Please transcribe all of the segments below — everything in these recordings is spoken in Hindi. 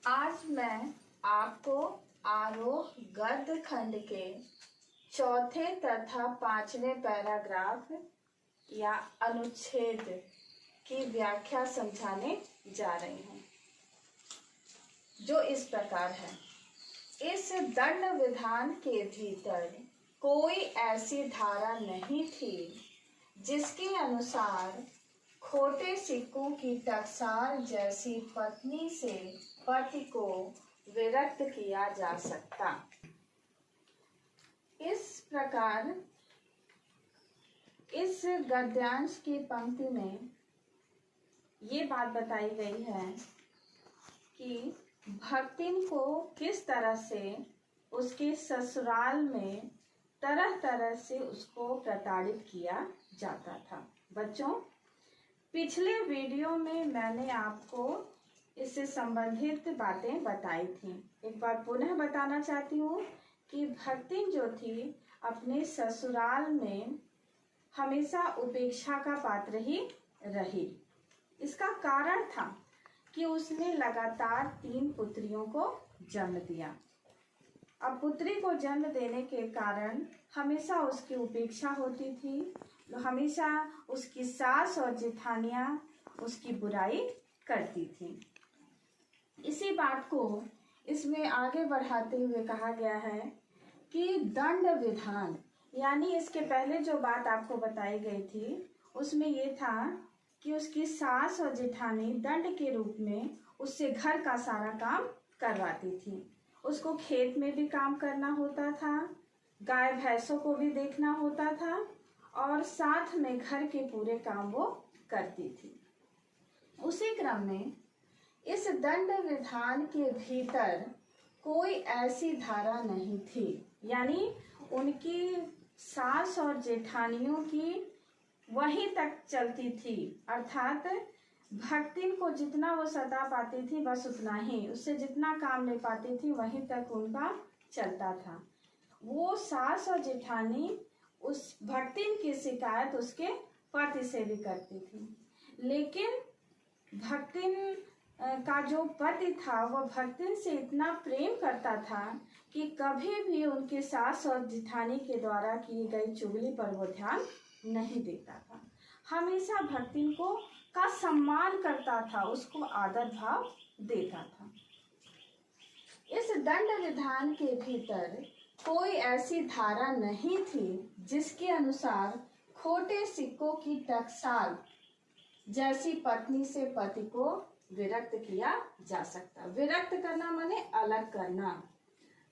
आज मैं आपको आरोह गद्य खंड के चौथे तथा पांचवें पैराग्राफ या अनुच्छेद की व्याख्या समझाने जा रही हूँ, जो इस प्रकार है। इस दंड विधान के भीतर कोई ऐसी धारा नहीं थी जिसके अनुसार खोटे सिक्कों की टकसाल जैसी पत्नी से पति को विरक्त किया जा सकता। इस प्रकार इस गद्यांश की पंक्ति में ये बात बताई गई है कि भक्तिन को किस तरह से उसके ससुराल में तरह तरह से उसको प्रताड़ित किया जाता था। बच्चों, पिछले वीडियो में मैंने आपको इससे संबंधित बातें बताई थी। एक बार पुनः बताना चाहती हूँ कि भक्तिन जो थी अपने ससुराल में हमेशा उपेक्षा का पात्र ही रही। इसका कारण था कि उसने लगातार 3 पुत्रियों को जन्म दिया। अब पुत्री को जन्म देने के कारण हमेशा उसकी उपेक्षा होती थी, हमेशा उसकी सास और जेठानियाँ उसकी बुराई करती थी। इसी बात को इसमें आगे बढ़ाते हुए कहा गया है कि दंड विधान, यानी इसके पहले जो बात आपको बताई गई थी उसमें ये था कि उसकी सास और जेठानी दंड के रूप में उससे घर का सारा काम करवाती थी। उसको खेत में भी काम करना होता था, गाय भैंसों को भी देखना होता था और साथ में घर के पूरे काम वो करती थी। उसी क्रम में इस दंड विधान के भीतर कोई ऐसी धारा नहीं थी, यानी उनकी सास और जेठानियों की वहीं तक चलती थी, अर्थात भक्तिन को जितना वो सता पाती थी बस उतना ही, उससे जितना काम ले पाती थी वहीं तक उनका चलता था। वो सास और जेठानी उस भक्तिन की शिकायत उसके पति से भी करती थी, लेकिन भक्तिन का जो पति था वह भक्तिन से इतना प्रेम करता था कि कभी भी उनके सास और जेठानी के द्वारा की गई चुगली पर वो ध्यान नहीं देता था। हमेशा भक्तिन को का सम्मान करता था, उसको आदर भाव देता था। इस दंड विधान के भीतर कोई ऐसी धारा नहीं थी जिसके अनुसार खोटे सिक्कों की टकसाल जैसी पत्नी से पति को विरक्त किया जा सकता। विरक्त करना माने अलग करना।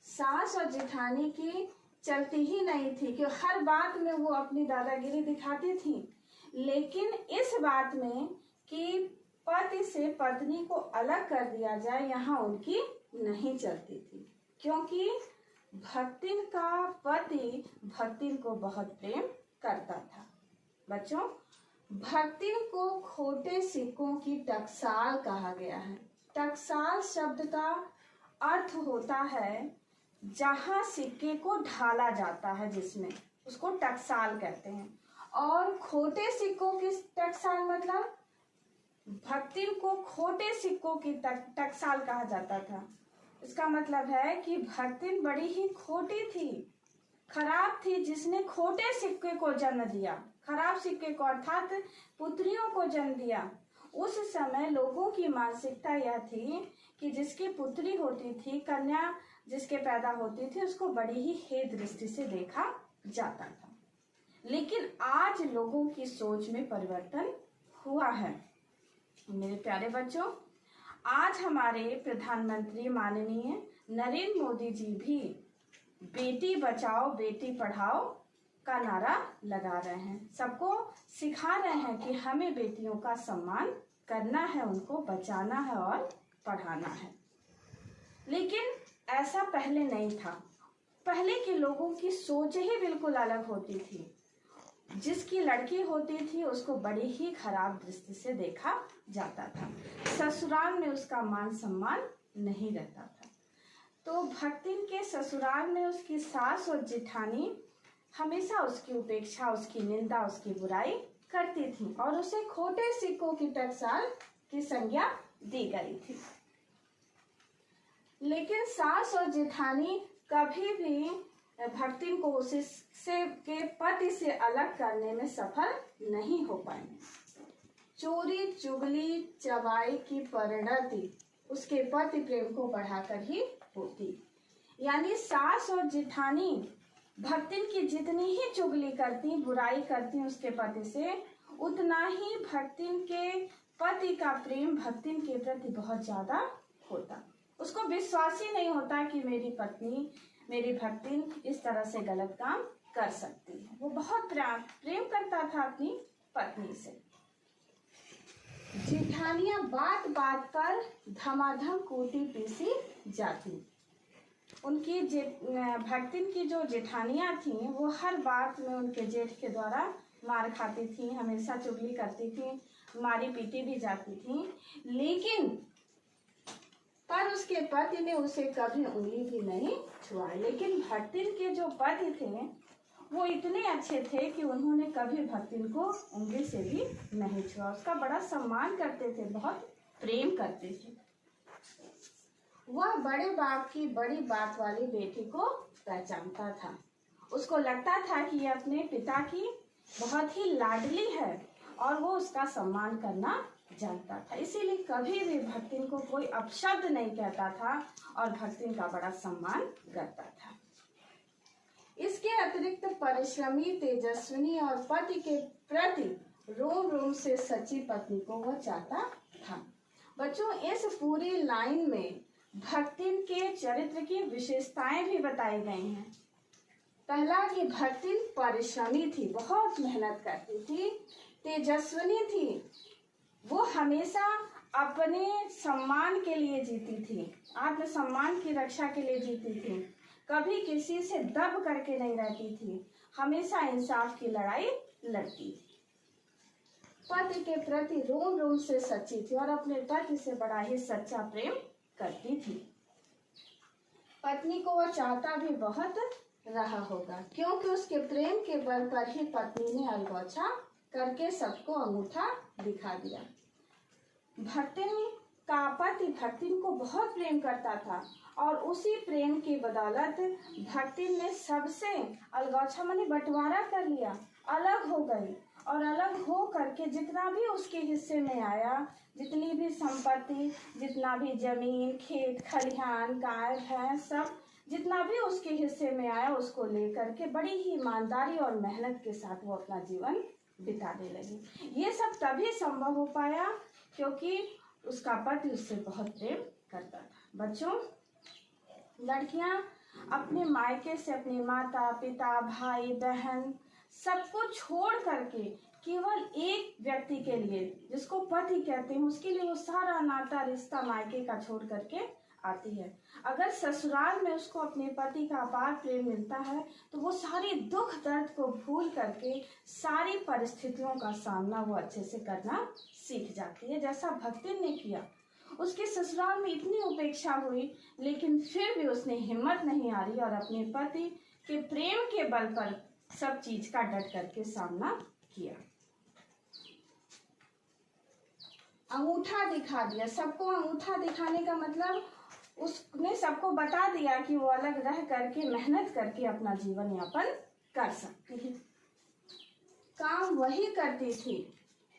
सास और जेठानी की चलती ही नहीं थी कि हर बात में वो अपनी दादागिरी दिखाती थी, लेकिन इस बात में कि पति से पत्नी को अलग कर दिया जाए, यहाँ उनकी नहीं चलती थी, क्योंकि भक्तिन का पति भक्तिन को बहुत प्रेम करता था। बच्चों, भक्तिन को खोटे सिक्कों की टकसाल कहा गया है। टकसाल शब्द का अर्थ होता है जहाँ सिक्के को ढाला जाता है, जिसमें उसको टकसाल कहते हैं। और खोटे सिक्कों की टकसाल मतलब भक्तिन को खोटे सिक्कों की टकसाल कहा जाता था। इसका मतलब है कि भक्तिन बड़ी ही खोटी थी, खराब थी, जिसने खोटे सिक्के को जन्म दिया, खराब सिक्के को अर्थात पुत्रियों को जन्म दिया। उस समय लोगों की मानसिकता यह थी कि जिसकी पुत्री होती थी, कन्या जिसके पैदा होती थी, उसको बड़ी ही हे दृष्टि से देखा जाता था। लेकिन आज लोगों की सोच में परिवर्तन हुआ है। मेरे प्यारे बच्चों, आज हमारे प्रधानमंत्री माननीय नरेंद्र मोदी जी भी बेटी बचाओ बेटी पढ़ाओ का नारा लगा रहे हैं। सबको सिखा रहे हैं कि हमें बेटियों का सम्मान करना है, उनको बचाना है और पढ़ाना है। लेकिन ऐसा पहले नहीं था। पहले के लोगों की सोच ही बिल्कुल अलग होती थी। जिसकी लड़की होती थी उसको बड़ी ही खराब दृष्टि से देखा जाता था, ससुराल में उसका मान सम्मान नहीं रहता था। तो भक्तिन के ससुराल में उसकी सास और जेठानी हमेशा उसकी उपेक्षा, उसकी निंदा, उसकी बुराई करती थी और उसे खोटे सिक्कों की टकसाल की संज्ञा दी गई थी। लेकिन सास और जेठानी कभी भी भक्तिन को उससे के पति से अलग करने में सफल नहीं हो पाएंगे। चोरी चुगली चबाई की परिणति उसके पति प्रेम को बढ़ाकर ही होती। यानी सास और जेठानी भक्तिन की जितनी ही चुगली करती, बुराई करती उसके पति से, उतना ही भक्तिन के पति का प्रेम भक्तिन के प्रति बहुत ज्यादा होता। उसको विश्वास ही नहीं होता कि मेरी पत्नी, मेरी भक्तिन इस तरह से गलत काम कर सकती है। वो बहुत प्रेम करता था अपनी पत्नी से। जेठानियां बात बात पर धमाधम कूटी पीसी जाती। उनकी भक्तिन की जो जेठानियां थी वो हर बात में उनके जेठ के द्वारा मार खाती थी, हमेशा चुगली करती थी, मारी पीटी भी जाती थी। लेकिन पर उसके पति ने उसे कभी उंगली भी नहीं छुआई। लेकिन भक्तिन के जो पति थे वो इतने अच्छे थे कि उन्होंने कभी भक्तिन को उंगली से भी नहीं छुआ। उसका बड़ा सम्मान करते थे, बहुत प्रेम करते थे। वह बड़े बाप की बड़ी बात वाली बेटी को पहचानता था। उसको लगता था कि ये अपने पिता की बहुत ही लाडली है और वो उसका सम्मान करना जानता था। इसीलिए कभी भी भक्तिन को कोई अपशब्द नहीं कहता था और भक्तिन का बड़ा सम्मान करता था। इसके अतिरिक्त परिश्रमी, तेजस्विनी और पति के प्रति रोम रोम से सच्ची पत्नी को वह चाहता था। बच्चों, इस पूरी लाइन में भक्तिन के चरित्र की विशेषताएं भी बताई गई हैं। पहला कि भक्तिन परिश्रमी थी, बहुत मेहनत करती थी। तेजस्विनी थी, वो हमेशा अपने सम्मान के लिए जीती थी, आत्मसम्मान की रक्षा के लिए जीती थी, कभी किसी से दब करके नहीं रहती थी, हमेशा इंसाफ की लड़ाई लड़ती थी। पति के प्रति रोम रोम से सच्ची थी और अपने पति से बड़ा ही सच्चा प्रेम करती थी। पत्नी को वह चाहता भी बहुत रहा होगा, क्योंकि उसके प्रेम के बल पर ही पत्नी ने अलगोछा करके सबको अंगूठा दिखा दिया। भक्तिन का पति भक्तिन को बहुत प्रेम करता था और उसी प्रेम की बदौलत भक्तिन ने सबसे अलगोछा माने बंटवारा कर लिया, अलग हो गई और अलग हो करके जितना भी उसके हिस्से में आया, जितनी भी संपत्ति, जितना भी जमीन, खेत खलिहान, गाय भैंस, सब जितना भी उसके हिस्से में आया उसको लेकर के बड़ी ही ईमानदारी और मेहनत के साथ वो अपना जीवन बिताने लगी। ये सब तभी संभव हो पाया क्योंकि उसका पति उससे बहुत प्रेम करता था। बच्चों, लड़कियां अपने मायके से अपने माता पिता, भाई बहन सबको छोड़ करके केवल एक व्यक्ति के लिए, जिसको पति कहते हैं, उसके लिए वो सारा नाता रिश्ता मायके का छोड़ करके आती है। अगर ससुराल में उसको अपने पति का अपार प्रेम मिलता है तो वो सारी दुख दर्द को भूल करके सारी परिस्थितियों का सामना वो अच्छे से करना सीख जाती है, जैसा भक्तिन ने किया। उसके ससुराल में इतनी उपेक्षा हुई लेकिन फिर भी उसने हिम्मत नहीं हारी और अपने पति के प्रेम के बल पर सब चीज का डट करके सामना किया। अंगूठा दिखा दिया, सबको अंगूठा दिखाने का मतलब उसने सबको बता दिया कि वो अलग रह करके मेहनत करके अपना जीवन यापन कर सकती है। काम वही करती थी,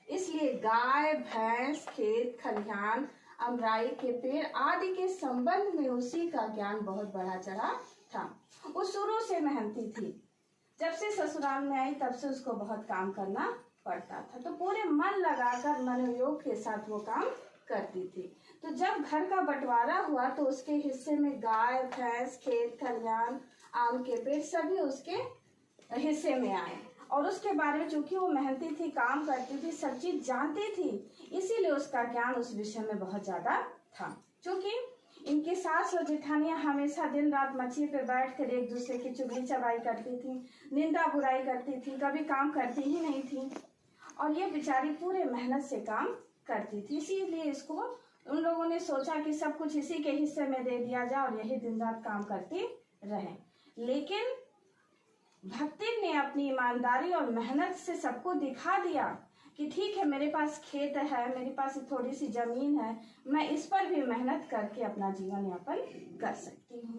इसलिए गाय भैंस, खेत खलिहान, अमराई के पेड़ आदि के संबंध में उसी का ज्ञान बहुत बढ़ा चढ़ा था। वो शुरू से मेहनती थी, जब से ससुराल में आई तब से उसको बहुत काम करना पड़ता था, तो पूरे मन लगाकर मनोयोग के साथ वो काम करती थी। तो जब घर का बंटवारा हुआ तो उसके हिस्से में गाय भैंस, खेत खलिहान, आम के पेड़ सभी उसके हिस्से में आए और उसके बारे में चूंकि वो मेहनती थी, काम करती थी, सब चीज जानती थी, इसीलिए उसका ज्ञान उस विषय में बहुत ज्यादा था। क्योंकि इनकी सास और जेठानियां हमेशा दिन रात मच्छी पे बैठकर एक दूसरे की चुगली चबाई करती थी, निंदा बुराई करती थी, कभी काम करती ही नहीं थी और ये बेचारी पूरे मेहनत से काम करती थी। इसीलिए इसको उन लोगों ने सोचा कि सब कुछ इसी के हिस्से में दे दिया जाए और यही दिन रात काम करती रहे। लेकिन भक्तिन ने अपनी ईमानदारी और मेहनत से सबको दिखा दिया कि ठीक है मेरे पास खेत है, मेरे पास थोड़ी सी जमीन है, मैं इस पर भी मेहनत करके अपना जीवन यापन कर सकती हूँ।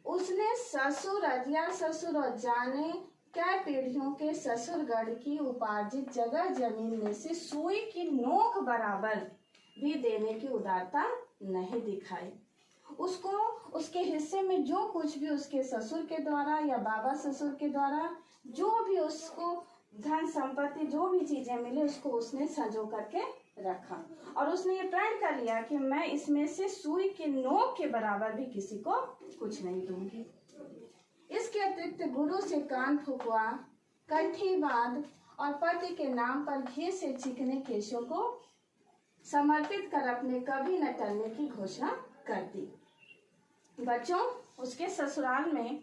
उसने ससुर और जाने क्या पीढ़ियों के ससुरगढ़ की उपार्जित जगह जमीन में से सुई की नोक बराबर भी देने की उदारता नहीं दिखाई। उसको उसके हिस्से में जो कुछ भी उसके ससुर के द्वारा या बाबा ससुर के द्वारा जो भी उसको धन संपत्ति जो भी चीजें मिले उसको उसने संजो करके रखा और उसने ये प्रण कर लिया कि मैं इसमें से सुई के नोक के बराबर भी किसी को कुछ नहीं दूंगी। इसके अतिरिक्त गुरु से कान फुकवा, कंठी बांध और पति के नाम पर घी से चिकने केशों को समर्पित कर अपने कभी न टलने की घोषणा कर दी। बच्चों, उसके ससुराल में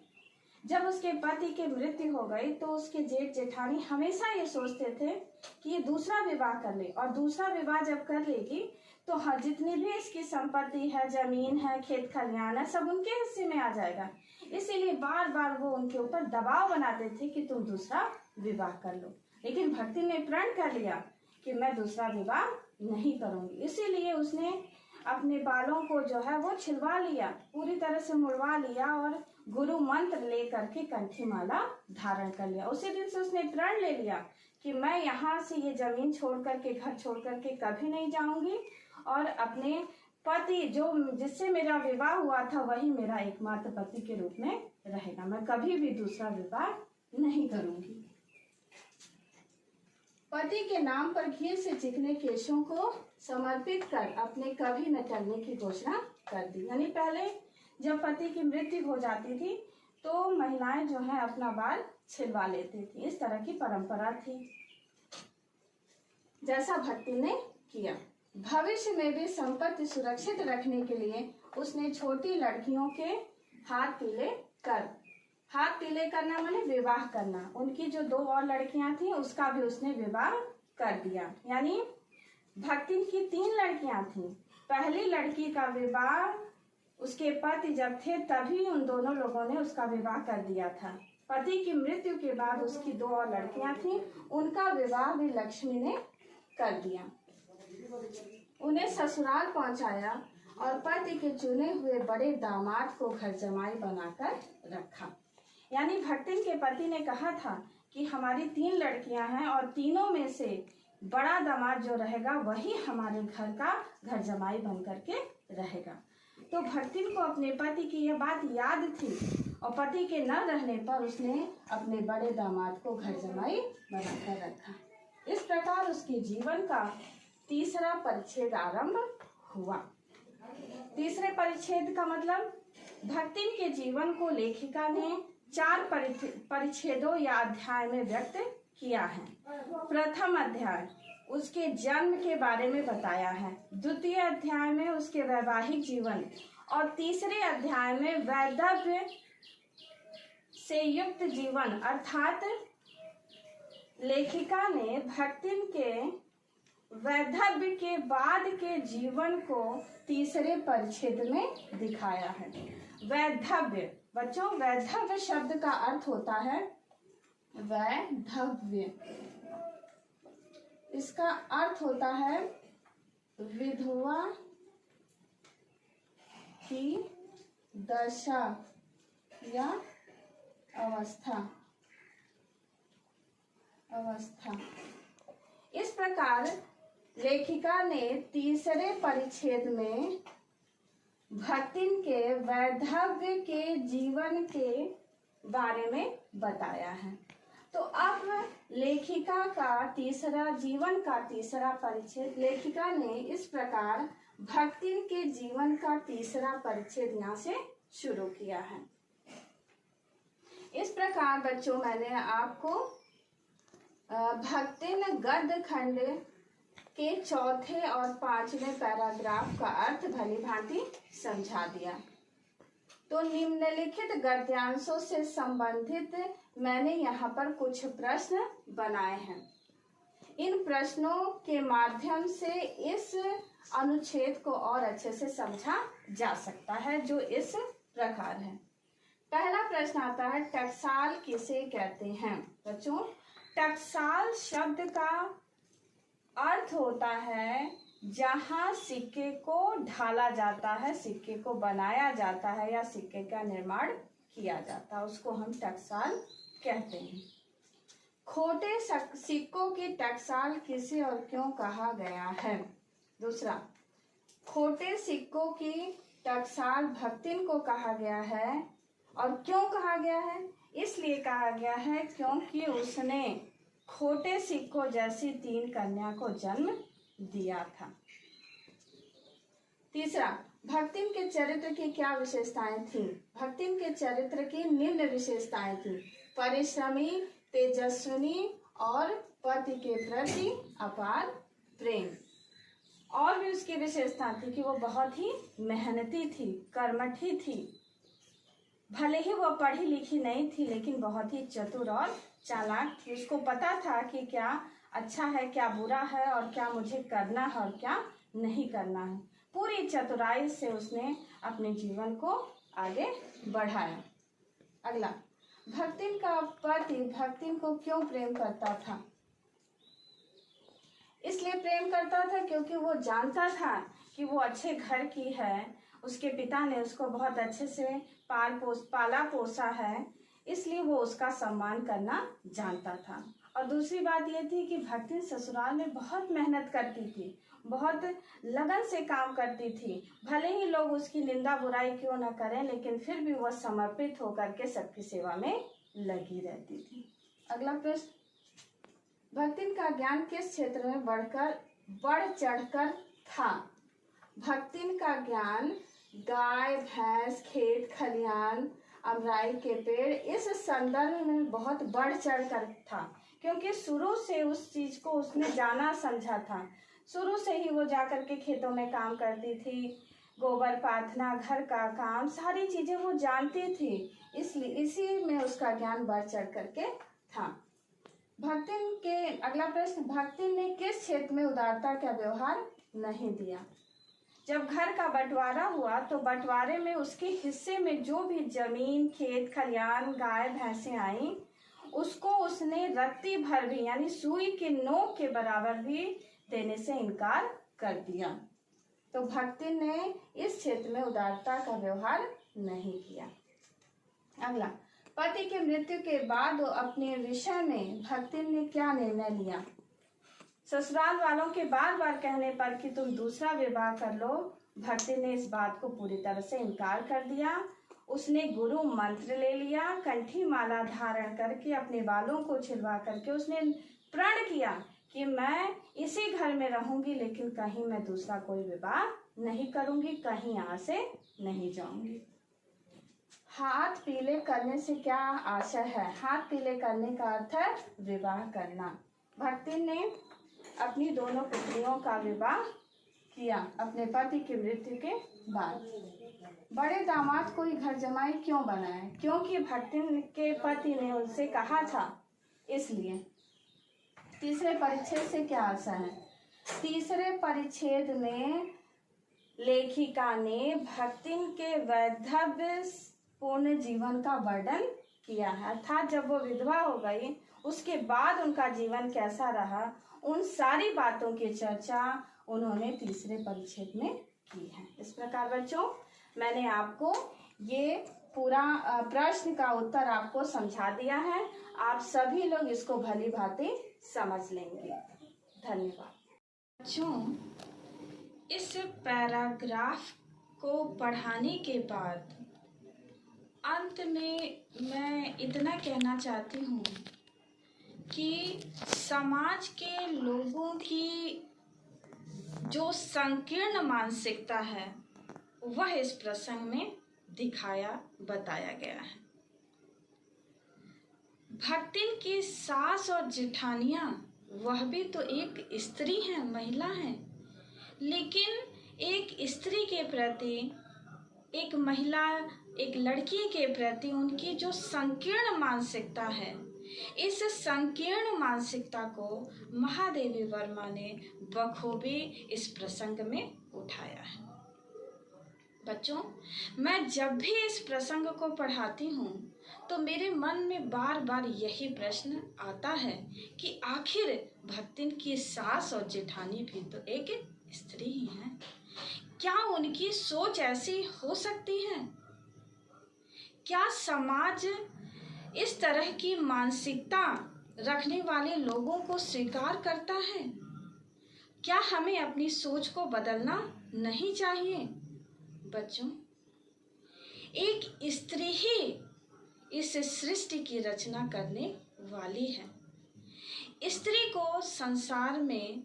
जब उसके पति की मृत्यु हो गई तो उसके जेठ जेठानी हमेशा ये सोचते थे कि ये दूसरा विवाह कर ले और दूसरा विवाह जब कर लेगी तो हाँ जितनी भी इसकी संपत्ति है, जमीन है, खेत खलियान है, सब उनके हिस्से में आ जाएगा। इसीलिए बार बार वो उनके ऊपर दबाव बनाते थे कि तुम दूसरा विवाह कर लो। लेकिन भक्ति ने प्रण कर लिया कि मैं दूसरा विवाह नहीं करूंगी। इसीलिए उसने अपने बालों को जो है वो छिलवा लिया, पूरी तरह से मुड़वा लिया और गुरु मंत्र ले करके कंठी माला धारण कर लिया। उसी दिन से उसने प्रण ले लिया कि मैं यहाँ से ये जमीन छोड़ करके, घर छोड़ करके कभी नहीं जाऊंगी और अपने पति जो जिससे मेरा विवाह हुआ था वही मेरा एकमात्र पति के रूप में रहेगा। मैं कभी भी दूसरा विवाह नहीं करूंगी। पति के नाम पर घी से चिकने केशों को समर्पित कर अपने कभी न टलने की घोषणा कर दी। यानी पहले जब पति की मृत्यु हो जाती थी तो महिलाएं जो है अपना बाल छिलवा लेती थी। इस तरह की परंपरा थी, जैसा भक्ति ने किया। भविष्य में भी संपत्ति सुरक्षित रखने के लिए उसने छोटी लड़कियों के हाथ पीले करना माने विवाह करना। उनकी जो 2 और लड़कियां थी उसका भी उसने विवाह कर दिया। यानी भक्ति की 3 लड़कियां थी। पहली लड़की का विवाह उसके पति जब थे तभी उन दोनों लोगों ने उसका विवाह कर दिया था। पति की मृत्यु के बाद उसकी 2 और लड़कियां थी, उनका विवाह भी लक्ष्मी ने कर दिया। उन्हें ससुराल पहुंचाया और पति के चुने हुए बड़े दामाद को घर जमाई बनाकर रखा। यानी भक्तिन के पति ने कहा था कि हमारी 3 लड़कियां हैं और तीनों में से बड़ा दामाद जो रहेगा वही हमारे घर का घर जमाई बन करके रहेगा। तो भक्तिन को अपने पति की यह बात याद थी और पति के न रहने पर उसने अपने बड़े दामाद को घर जमाई बनाकर रखा। इस प्रकार उसके जीवन का तीसरा परिच्छेद आरंभ हुआ। तीसरे परिच्छेद का मतलब भक्तिन के जीवन को लेखिका ने 4 परिच्छेदों या अध्याय में व्यक्त किया है। प्रथम अध्याय उसके जन्म के बारे में बताया है, द्वितीय अध्याय में उसके वैवाहिक जीवन और तीसरे अध्याय में वैधव्य से युक्त जीवन। अर्थात लेखिका ने भक्तिन के वैधव्य के बाद के जीवन को तीसरे परिच्छेद में दिखाया है। वैधव्य बच्चों, वैधव्य शब्द का अर्थ होता है वैधव्य। इसका अर्थ होता है विधवा की दशा या अवस्था। इस प्रकार लेखिका ने तीसरे परिच्छेद में भक्तिन के वैधव्य के जीवन के बारे में बताया है। तो अब लेखिका का जीवन का तीसरा परिच्छेद लेखिका ने इस प्रकार भक्तिन के जीवन का तीसरा परिच्छेद यहाँ से शुरू किया है। इस प्रकार बच्चों मैंने आपको भक्तिन गद्य खंड के चौथे और 5वें पैराग्राफ का अर्थ भली भांति समझा दिया। तो निम्नलिखित गद्यांशों से संबंधित मैंने यहाँ पर कुछ प्रश्न बनाए हैं। इन प्रश्नों के माध्यम से इस अनुच्छेद को और अच्छे से समझा जा सकता है, जो इस प्रकार है। पहला प्रश्न आता है, टकसाल किसे कहते हैं? बच्चों, टकसाल शब्द का अर्थ होता है जहां सिक्के को ढाला जाता है, सिक्के को बनाया जाता है या सिक्के का निर्माण किया जाता है, उसको हम टकसाल कहते हैं। खोटे सिक्कों की टकसाल किसे और क्यों कहा गया है? दूसरा, खोटे सिक्कों की टकसाल भक्तिन को कहा गया है और क्यों कहा गया है? इसलिए कहा गया है क्योंकि उसने खोटे सिक्कों जैसी 3 कन्या को जन्म दिया था। तीसरा, भक्तिन के चरित्र की क्या विशेषताएं थी? भक्तिन के चरित्र की निम्न विशेषताएं थी: परिश्रमी, तेजस्विनी और पति के प्रति अपार प्रेम। और भी उसकी विशेषता थी कि वो बहुत ही मेहनती थी, कर्मठी थी। भले ही वो पढ़ी लिखी नहीं थी लेकिन बहुत ही चतुर और चालाक थी। उसको पता था कि क्या अच्छा है, क्या बुरा है और क्या मुझे करना है और क्या नहीं करना है। पूरी चतुराई से उसने अपने जीवन को आगे बढ़ाया। अगला, भक्तिन का पति भक्तिन को क्यों प्रेम करता था? इसलिए प्रेम करता था क्योंकि वो जानता था कि वो अच्छे घर की है, उसके पिता ने उसको बहुत अच्छे से पाला पोसा है, इसलिए वो उसका सम्मान करना जानता था। और दूसरी बात ये थी कि भक्तिन ससुराल में बहुत मेहनत करती थी, बहुत लगन से काम करती थी। भले ही लोग उसकी निंदा बुराई क्यों न करें, लेकिन फिर भी वह समर्पित होकर के सबकी सेवा में लगी रहती थी। अगला प्रश्न, भक्तिन का ज्ञान किस क्षेत्र में बढ़ चढ़कर था? भक्तिन का ज्ञान गाय, भैंस, खेत खलिहान, अमराई के पेड़, इस संदर्भ में बहुत बढ़ चढ़कर था, क्योंकि शुरू से उस चीज को उसने जाना समझा था। शुरू से ही वो जाकर के खेतों में काम करती थी, गोबर पाथना, घर का काम, सारी चीजें वो जानती थी, इसलिए इसी में उसका ज्ञान बढ़ चढ़ करके था। भक्तिन के अगला प्रश्न, भक्तिन ने किस क्षेत्र में उदारता का व्यवहार नहीं दिया? जब घर का बंटवारा हुआ तो बंटवारे में उसके हिस्से में जो भी जमीन, खेत खलिहान, गाय भैंसें आई, उसको उसने रत्ती भर भी यानी सुई के नोक के बराबर भी देने से इनकार कर दिया। तो भक्तिन ने इस क्षेत्र में उदारता का व्यवहार नहीं किया। अगला, पति के मृत्यु के बाद अपने विषय में भक्तिन ने क्या निर्णय लिया? ससुराल वालों के बार बार कहने पर कि तुम दूसरा विवाह कर लो, भक्तिन ने इस बात को पूरी तरह से इनकार कर दिया। उसने गुरु मंत्र ले लिया, कंठी माला धारण करके अपने बालों को छिलवा करके उसने प्रण किया कि मैं इसी घर में रहूंगी, लेकिन कहीं मैं दूसरा कोई विवाह नहीं करूंगी, कहीं यहाँ से नहीं जाऊंगी। हाथ पीले करने से क्या आशय है? हाथ पीले करने का अर्थ है विवाह करना। भक्तिन ने अपनी दोनों पुत्रियों का विवाह किया अपने पति की मृत्यु के बाद। बड़े दामाद को ही घर जमाई क्यों बनाया? क्योंकि भक्तिन के पति ने उनसे कहा था, इसलिए। तीसरे परिच्छेद से क्या आशा है? तीसरे परिच्छेद में लेखिका ने भक्तिन के वैधव्य पूर्ण जीवन का वर्णन किया है, अर्थात जब वो विधवा हो गई उसके बाद उनका जीवन कैसा रहा, उन सारी बातों की चर्चा उन्होंने तीसरे परिच्छेद में की है। इस प्रकार बच्चों, मैंने आपको ये पूरा प्रश्न का उत्तर आपको समझा दिया है। आप सभी लोग इसको भली भांति समझ लेंगे। धन्यवाद। बच्चों, इस पैराग्राफ को पढ़ाने के बाद अंत में मैं इतना कहना चाहती हूँ कि समाज के लोगों की जो संकीर्ण मानसिकता है वह इस प्रसंग में बताया गया है। भक्तिन की सास और जेठानियां, वह भी तो एक स्त्री है, महिला है, लेकिन एक स्त्री के प्रति, एक महिला, एक लड़की के प्रति उनकी जो संकीर्ण मानसिकता है, इस संकीर्ण मानसिकता को महादेवी वर्मा ने बखूबी इस प्रसंग में उठाया है। बच्चों, मैं जब भी इस प्रसंग को पढ़ाती हूँ तो मेरे मन में बार बार यही प्रश्न आता है कि आखिर भक्तिन की सास और जेठानी भी तो एक स्त्री ही है। क्या उनकी सोच ऐसी हो सकती है? क्या समाज इस तरह की मानसिकता रखने वाले लोगों को स्वीकार करता है? क्या हमें अपनी सोच को बदलना नहीं चाहिए? बच्चों, एक स्त्री ही इस सृष्टि की रचना करने वाली है। स्त्री को संसार में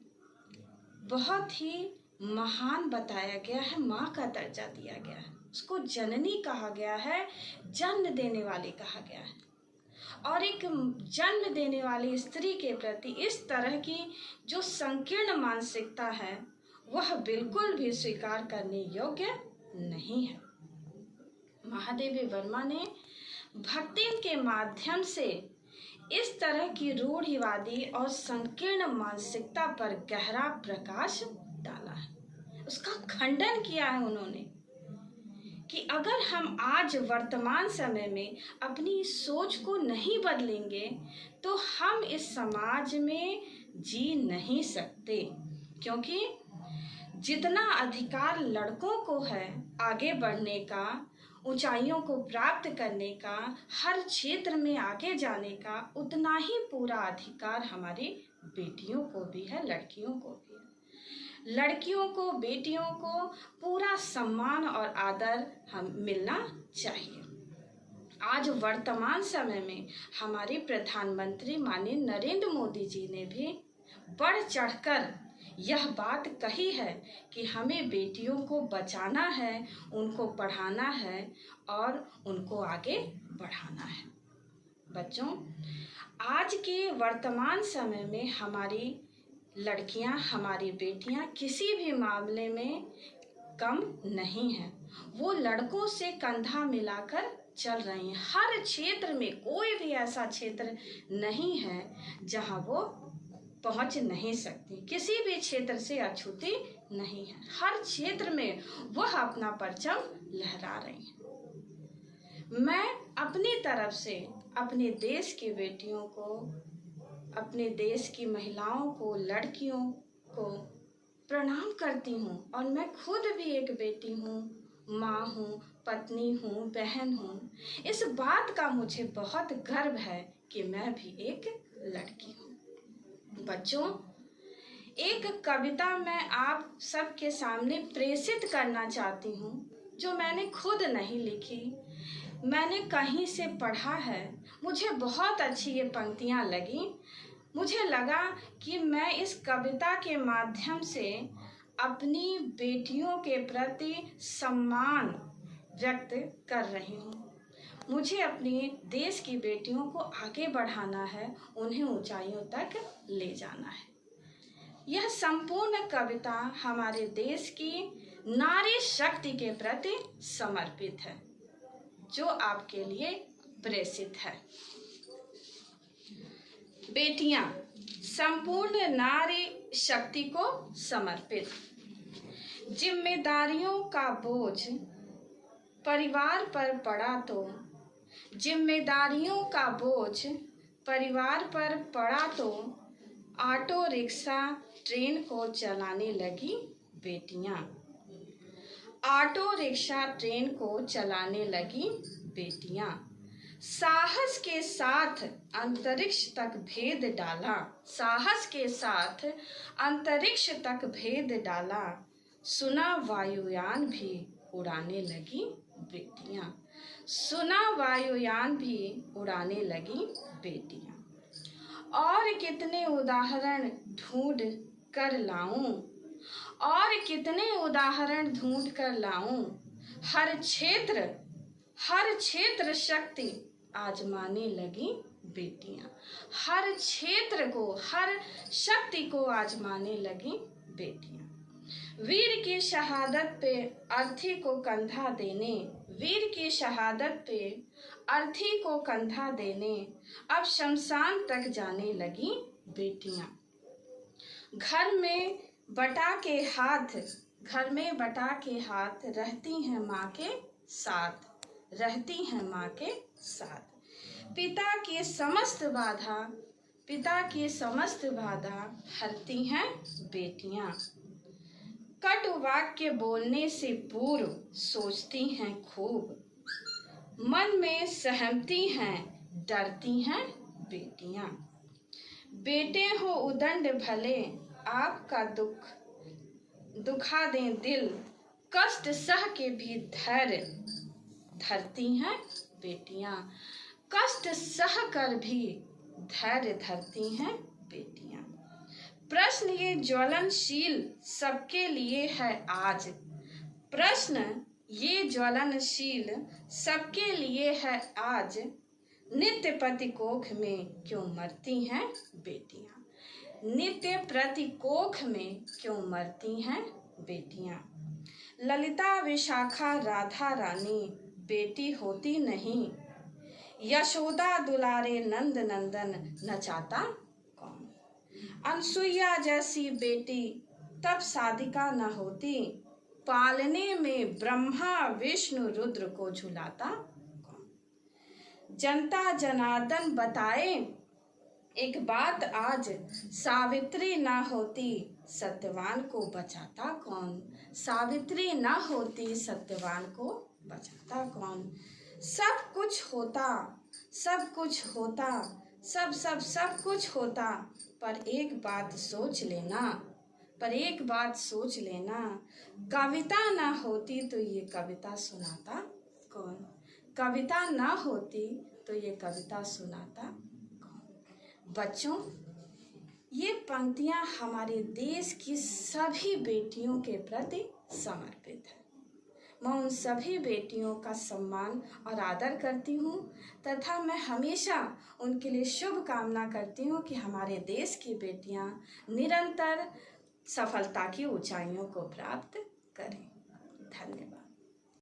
बहुत ही महान बताया गया है, माँ का दर्जा दिया गया है, उसको जननी कहा गया है, जन्म देने वाली कहा गया है। और एक जन्म देने वाली स्त्री के प्रति इस तरह की जो संकीर्ण मानसिकता है वह बिल्कुल भी स्वीकार करने योग्य नहीं है। महादेवी वर्मा ने भक्ति के माध्यम से इस तरह की रूढ़िवादी और संकीर्ण मानसिकता पर गहरा प्रकाश डाला है, उसका खंडन किया है उन्होंने कि अगर हम आज वर्तमान समय में अपनी सोच को नहीं बदलेंगे तो हम इस समाज में जी नहीं सकते, क्योंकि जितना अधिकार लड़कों को है आगे बढ़ने का, ऊंचाइयों को प्राप्त करने का, हर क्षेत्र में आगे जाने का, उतना ही पूरा अधिकार हमारी बेटियों को भी है, लड़कियों को भी है। लड़कियों को, बेटियों को पूरा सम्मान और आदर हम मिलना चाहिए। आज वर्तमान समय में हमारे प्रधानमंत्री माननीय नरेंद्र मोदी जी ने भी बढ़ चढ़कर यह बात कही है कि हमें बेटियों को बचाना है, उनको पढ़ाना है और उनको आगे बढ़ाना है। बच्चों, आज के वर्तमान समय में हमारी लड़कियां, हमारी बेटियां किसी भी मामले में कम नहीं हैं। वो लड़कों से कंधा मिलाकर चल रही हैं। हर क्षेत्र में कोई भी ऐसा क्षेत्र नहीं है जहां वो पहुंच नहीं सकती, किसी भी क्षेत्र से अछूती नहीं है। हर क्षेत्र में वह अपना परचम लहरा रही है। मैं अपनी तरफ से अपने देश की बेटियों को, अपने देश की महिलाओं को, लड़कियों को प्रणाम करती हूँ और मैं खुद भी एक बेटी हूँ, माँ हूँ, पत्नी हूँ, बहन हूँ। इस बात का मुझे बहुत गर्व है कि मैं भी एक लड़की हूँ। बच्चों, एक कविता मैं आप सबके सामने प्रेषित करना चाहती हूँ जो मैंने खुद नहीं लिखी, मैंने कहीं से पढ़ा है। मुझे बहुत अच्छी ये पंक्तियाँ लगी। मुझे लगा कि मैं इस कविता के माध्यम से अपनी बेटियों के प्रति सम्मान व्यक्त कर रही हूँ। मुझे अपने देश की बेटियों को आगे बढ़ाना है, उन्हें ऊंचाइयों तक ले जाना है। यह संपूर्ण कविता हमारे देश की नारी शक्ति के प्रति समर्पित है, जो आपके लिए प्रेषित है। बेटियां, संपूर्ण नारी शक्ति को समर्पित। जिम्मेदारियों का बोझ परिवार पर पड़ा तो, जिम्मेदारियों का बोझ परिवार पर पड़ा तो ऑटो रिक्शा ट्रेन को चलाने लगी बेटियां। ऑटो रिक्शा ट्रेन को चलाने लगी बेटियां। साहस के साथ अंतरिक्ष तक भेद डाला, साहस के साथ अंतरिक्ष तक भेद डाला। सुना वायुयान भी उड़ाने लगी बेटियां, सुना वायुयान भी उड़ाने लगी बेटियां। और कितने उदाहरण ढूंढ कर लाऊं, और कितने उदाहरण ढूंढ कर लाऊं। हर क्षेत्र शक्ति आजमाने लगी बेटियां। हर क्षेत्र को, हर शक्ति को आजमाने लगी बेटियां। वीर की शहादत पे अर्थी को कंधा देने, वीर की शहादत पे अर्थी को कंधा देने अब शमशान तक जाने लगी बेटियां। घर में बटा के हाथ, घर में बटा के हाथ रहती हैं माँ के साथ, रहती हैं माँ के साथ। पिता की समस्त बाधा हरती हैं बेटियां। कटु वाक्य बोलने से पूर्व सोचती हैं खूब, मन में सहमती हैं डरती हैं बेटियां। बेटे हो उदंड भले आपका दुखा दें दिल, कष्ट सह के भी धैर्य धरती हैं बेटियां। कष्ट सह कर भी धैर्य धरती हैं बेटियां। प्रश्न ये ज्वलनशील सबके लिए है आज, प्रश्न ये ज्वलनशील सबके लिए है आज, नित्य प्रतिकोख में क्यों मरती हैं बेटियां। नित्य प्रतिकोख में क्यों मरती हैं बेटियां। ललिता विशाखा राधा रानी बेटी होती नहीं, यशोदा दुलारे नंद नंदन नचाता कौन। अनसुईया जैसी बेटी तब साधिका न होती, पालने में ब्रह्मा विष्णु रुद्र को झुलाता कौन। जनता जनार्दन बताए एक बात आज, सावित्री ना होती सत्यवान को बचाता कौन। सावित्री ना होती सत्यवान को बचाता कौन। सब कुछ होता सब कुछ होता, पर एक बात सोच लेना, कविता ना होती तो ये कविता सुनाता कौन। कविता ना होती तो ये कविता सुनाता कौन। बच्चों, ये पंक्तियां हमारे देश की सभी बेटियों के प्रति समर्पित है। मैं उन सभी बेटियों का सम्मान और आदर करती हूँ तथा मैं हमेशा उनके लिए शुभ कामना करती हूँ कि हमारे देश की बेटियाँ निरंतर सफलता की ऊंचाइयों को प्राप्त करें।